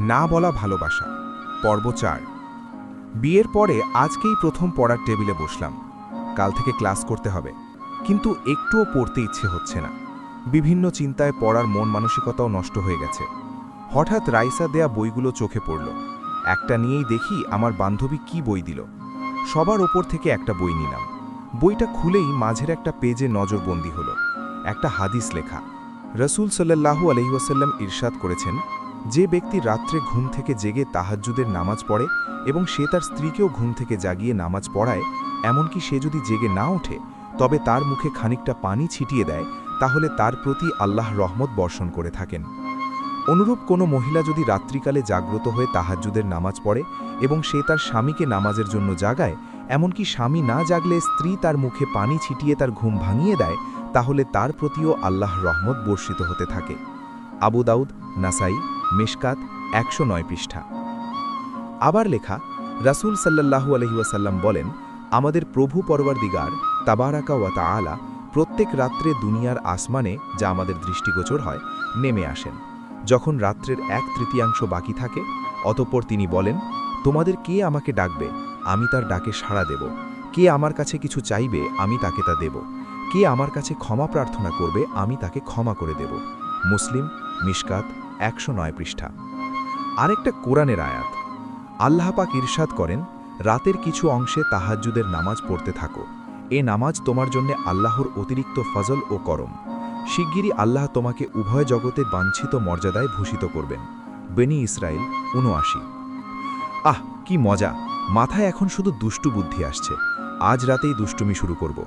না বলা ভালোবাসা পর্ব ৪। বিয়ের পরে আজকেই প্রথম পড়ার টেবিলে বসলাম। কাল থেকে ক্লাস করতে হবে, কিন্তু একটুও পড়তে ইচ্ছে হচ্ছে না। বিভিন্ন চিন্তায় পড়ার মন মানসিকতাও নষ্ট হয়ে গেছে। হঠাৎ রাইসা দেয়া বইগুলো চোখে পড়ল। একটা নিয়েই দেখি আমার বান্ধবী কি বই দিল। সবার ওপর থেকে একটা বই নিলাম। বইটা খুলেই মাঝের একটা পেজে নজরবন্দি হলো। একটা হাদিস লেখা। রসুল সাল্লাল্লাহু আলাইহি ওয়াসাল্লাম ইরশাদ করেছেন, যে ব্যক্তি রাত্রে ঘুম থেকে জেগে তাহাজ্জুদের নামাজ পড়ে এবং সে তার স্ত্রীকেও ঘুম থেকে জাগিয়ে নামাজ পড়ায়, এমনকি সে যদি জেগে না ওঠে তবে তার মুখে খানিকটা পানি ছিটিয়ে দেয়, তাহলে তার প্রতি আল্লাহ রহমত বর্ষণ করে থাকেন। অনুরূপ কোনো মহিলা যদি রাত্রিকালে জাগ্রত হয়ে তাহাজ্জুদের নামাজ পড়ে এবং সে তার স্বামীকে নামাজের জন্য জাগায়, এমনকি স্বামী না জাগলে স্ত্রী তার মুখে পানি ছিটিয়ে তার ঘুম ভাঙিয়ে দেয়, তাহলে তার প্রতিও আল্লাহ রহমত বর্ষিত হতে থাকে। আবু দাউদ, নাসাই, মিশকাত, ১০৯ পৃষ্ঠা। আবার লেখা, রাসূল সাল্লাল্লাহু আলাইহি ওয়াসাল্লাম বলেন, আমাদের প্রভু পরওয়ারদিগার তাবারাকা ওয়া তাআলা প্রত্যেক রাত্রে দুনিয়ার আসমানে, যা আমাদের দৃষ্টিগোচর হয়, নেমে আসেন। যখন রাত্রের ১/৩ বাকি থাকে, অতঃপর তিনি বলেন, তোমাদের কে আমাকে ডাকবে, আমি তার ডাকে সাড়া দেব। কে আমার কাছে কিছু চাইবে, আমি তাকে তা দেব। কে আমার কাছে ক্ষমা প্রার্থনা করবে, আমি তাকে ক্ষমা করে দেব। মুসলিম, মিশকাত, ১০৯ পৃষ্ঠা। আরেকটা কোরআনের আয়াত। আল্লাহ পাক ইরশাদ করেন, রাতের কিছু অংশে তাহাজ্জুদের নামাজ পড়তে থাকো। এ নামাজ তোমার জন্য আল্লাহর অতিরিক্ত ফজল ও করম। শিগগিরই আল্লাহ তোমাকে উভয় জগতে বাঞ্ছিত মর্যাদায় ভূষিত করবেন। বনী ইসরাইল ৭৯। আহ, কি মজা! মাথায় এখন শুধু দুষ্টু বুদ্ধি আসছে। আজ রাতেই দুষ্টুমি শুরু করব।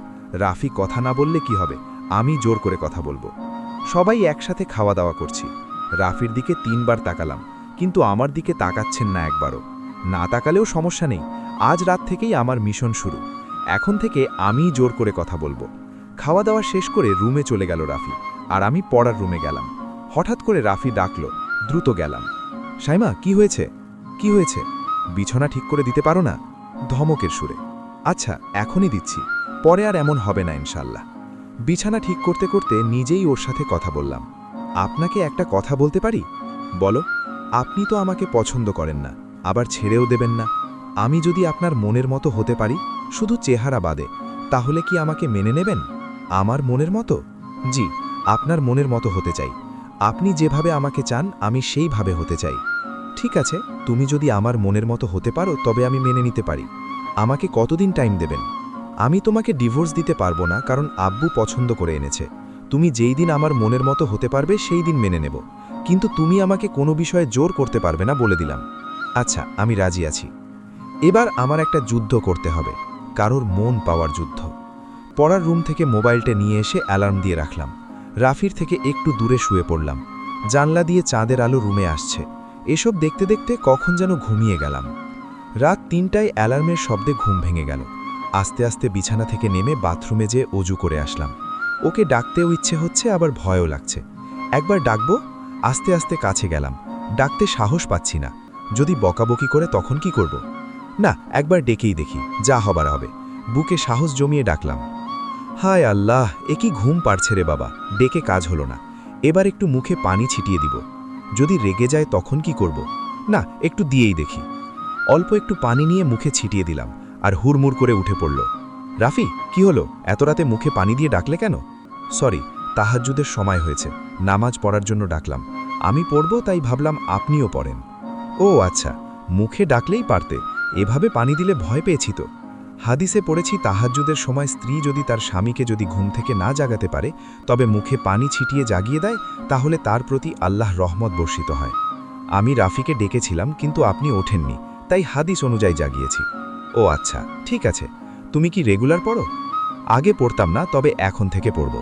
রাফি কথা না বললে কি হবে, আমি জোর করে কথা বলবো। সবাই একসাথে খাওয়া দাওয়া করছি। রাফির দিকে ৩ বার তাকালাম, কিন্তু আমার দিকে তাকাচ্ছেন না একবারও। না তাকালেও সমস্যা নেই, আজ রাত থেকেই আমার মিশন শুরু। এখন থেকে আমিই জোর করে কথা বলবো। খাওয়া দাওয়া শেষ করে রুমে চলে গেল রাফি, আর আমি পড়ার রুমে গেলাম। হঠাৎ করে রাফি ডাকল, দ্রুত গেলাম। সাইমা, কি হয়েছে? কি হয়েছে? বিছানা ঠিক করে দিতে পারো না? ধমকের সুরে। আচ্ছা, এখনই দিচ্ছি, পরে আর এমন হবে না ইনশাল্লাহ। বিছানা ঠিক করতে করতে নিজেই ওর সাথে কথা বললাম। আপনাকে একটা কথা বলতে পারি? বলো। আপনি তো আমাকে পছন্দ করেন না, আবার ছেড়েও দেবেন না। আমি যদি আপনার মনের মতো হতে পারি, শুধু চেহারা বাদে, তাহলে কি আমাকে মেনে নেবেন? আমার মনের মতো? জি, আপনার মনের মতো হতে চাই। আপনি যেভাবে আমাকে চান আমি সেইভাবে হতে চাই। ঠিক আছে, তুমি যদি আমার মনের মতো হতে পারো তবে আমি মেনে নিতে পারি। আমাকে কতদিন টাইম দেবেন? আমি তোমাকে ডিভোর্স দিতে পারবো না, কারণ আব্বু পছন্দ করে এনেছে। তুমি যেই দিন আমার মনের মতো হতে পারবে সেই দিন মেনে নেব, কিন্তু তুমি আমাকে কোনো বিষয়ে জোর করতে পারবে না, বলে দিলাম। আচ্ছা, আমি রাজি আছি। এবার আমার একটা যুদ্ধ করতে হবে, কারোর মন পাওয়ার যুদ্ধ। পড়ার রুম থেকে মোবাইলটা নিয়ে এসে অ্যালার্ম দিয়ে রাখলাম। রাফির থেকে একটু দূরে শুয়ে পড়লাম। জানলা দিয়ে চাঁদের আলো রুমে আসছে। এসব দেখতে দেখতে কখন যেন ঘুমিয়ে গেলাম। রাত ৩টায় অ্যালার্মের শব্দে ঘুম ভেঙে গেল। আস্তে আস্তে বিছানা থেকে নেমে বাথরুমে যেয়ে অজু করে আসলাম। ওকে ডাকতেও ইচ্ছে হচ্ছে, আবার ভয়ও লাগছে। একবার ডাকবো। আস্তে আস্তে কাছে গেলাম। ডাকতে সাহস পাচ্ছি না। যদি বকাবকি করে তখন কি করব? না, একবার ডেকেই দেখি, যা হবার হবে। বুকে সাহস জমিয়ে ডাকলাম। হায় আল্লাহ, এ কি ঘুম পাড়ছে রে বাবা! ডেকে কাজ হলো না। এবার একটু মুখে পানি ছিটিয়ে দিব। যদি রেগে যায় তখন কি করব? না, একটু দিয়েই দেখি। অল্প একটু পানি নিয়ে মুখে ছিটিয়ে দিলাম, আর হুড়মুড় করে উঠে পড়ল। রাফি, কি হলো? এত রাতে মুখে পানি দিয়ে ডাকলে কেন? সরি, তাহাজ্জুদের সময় হয়েছে, নামাজ পড়ার জন্য ডাকলাম। আমি পড়ব, তাই ভাবলাম আপনিও পড়েন। ও আচ্ছা, মুখে ডাকলেই পারতে, এভাবে পানি দিলে ভয় পেয়েছি তো। হাদিসে পড়েছি, তাহাজ্জুদের সময় স্ত্রী যদি তার স্বামীকে যদি ঘুম থেকে না জাগাতে পারে, তবে মুখে পানি ছিটিয়ে জাগিয়ে দেয়, তাহলে তার প্রতি আল্লাহ রহমত বর্ষিত হয়। আমি রাফিকে ডেকেছিলাম, কিন্তু আপনি ওঠেননি, তাই হাদিস অনুযায়ী জাগিয়েছি। ও আচ্ছা, ঠিক আছে। তুমি কি রেগুলার পড়ো? আগে পড়তাম না, তবে এখন থেকে পড়ব।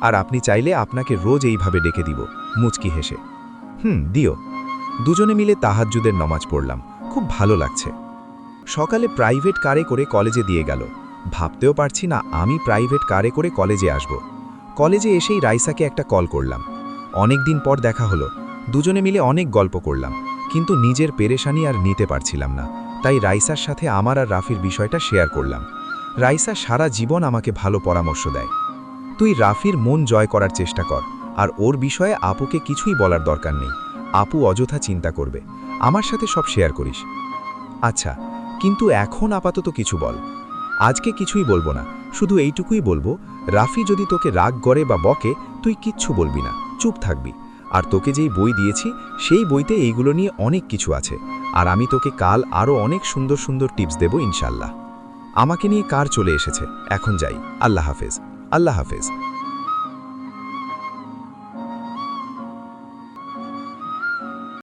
আর আপনি চাইলে আপনাকে রোজ এইভাবে ডেকে দিব, মুচকি হেসে। দিও। দুজনে মিলে তাহাজ্জুদের নামাজ পড়লাম। খুব ভালো লাগছে। সকালে প্রাইভেট কারে করে কলেজে দিয়ে গেল। ভাবতেও পারছি না আমি প্রাইভেট কারে করে কলেজে আসব। কলেজে এসেই রাইসাকে একটা কল করলাম। অনেক দিন পর দেখা হলো। দুজনে মিলে অনেক গল্প করলাম, কিন্তু নিজের পেরেশানি আর নিতে পারছিলাম না, তাই রাইসার সাথে আমার আর রাফির বিষয়টা শেয়ার করলাম। রাইসা সারা জীবন আমাকে ভালো পরামর্শ দেয়। তুই রাফির মন জয় করার চেষ্টা কর, আর ওর বিষয়ে আপুকে কিছুই বলার দরকার নেই। আপু অযথা চিন্তা করবে। আমার সাথে সব শেয়ার করিস। আচ্ছা, কিন্তু এখন আপাতত কিছু বল। আজকে কিছুই বলবো না, শুধু এইটুকুই বলবো, রাফি যদি তোকে রাগ করে বা বকে, তুই কিচ্ছু বলবি না, চুপ থাকবি। আর তোকে যেই বই দিয়েছি সেই বইতে এইগুলো নিয়ে অনেক কিছু আছে। আর আমি তোকে কাল আরও অনেক সুন্দর সুন্দর টিপস দেব ইনশাল্লাহ। আমাকে নিয়ে কার চলে এসেছে, এখন যাই। আল্লাহ হাফেজ। আল্লাহ হাফেজ।